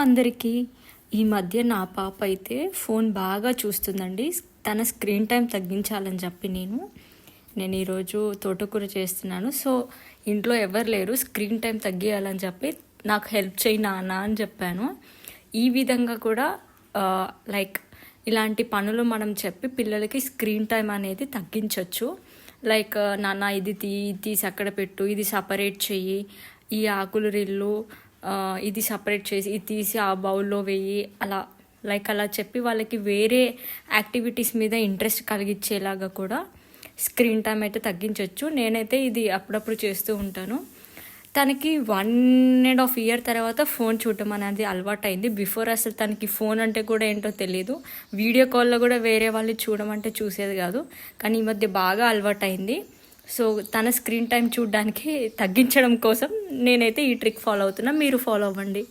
అందరికీ ఈ మధ్య నా పాప అయితే ఫోన్ బాగా చూస్తుందండి. తన స్క్రీన్ టైం తగ్గించాలని చెప్పి నేను ఈరోజు తోటకూర చేస్తున్నాను. సో ఇంట్లో ఎవరు లేరు, స్క్రీన్ టైం తగ్గియాలని చెప్పి నాకు హెల్ప్ చేయి నాన్న అని చెప్పాను. ఈ విధంగా కూడా లైక్ ఇలాంటి పనులు మనం చెప్పి పిల్లలకి స్క్రీన్ టైం అనేది తగ్గించవచ్చు. లైక్ నాన్న ఇది తీసి అక్కడ పెట్టు, ఇది సపరేట్ చెయ్యి, ఈ ఆకులు రిల్లు ఇది సపరేట్ చేసి ఇది తీసి ఆ బౌల్లో వేయి, అలా చెప్పి వాళ్ళకి వేరే యాక్టివిటీస్ మీద ఇంట్రెస్ట్ కలిగించేలాగా కూడా స్క్రీన్ టైం అయితే తగ్గించవచ్చు. నేనైతే ఇది అప్పుడప్పుడు చేస్తూ ఉంటాను. తనకి 1.5 year తర్వాత ఫోన్ చూడటం అనేది అలవాటు అయింది. బిఫోర్ అసలు తనకి ఫోన్ అంటే కూడా ఏంటో తెలియదు. వీడియో కాల్లో కూడా వేరే వాళ్ళు చూడమంటే చూసేది కాదు. కానీ ఈ మధ్య బాగా అలవాటు అయింది. సో తన స్క్రీన్ టైం చూడడానికి తగ్గించడం కోసం నేనైతే ఈ ట్రిక్ ఫాలో అవుతున్నా. మీరు ఫాలో అవ్వండి.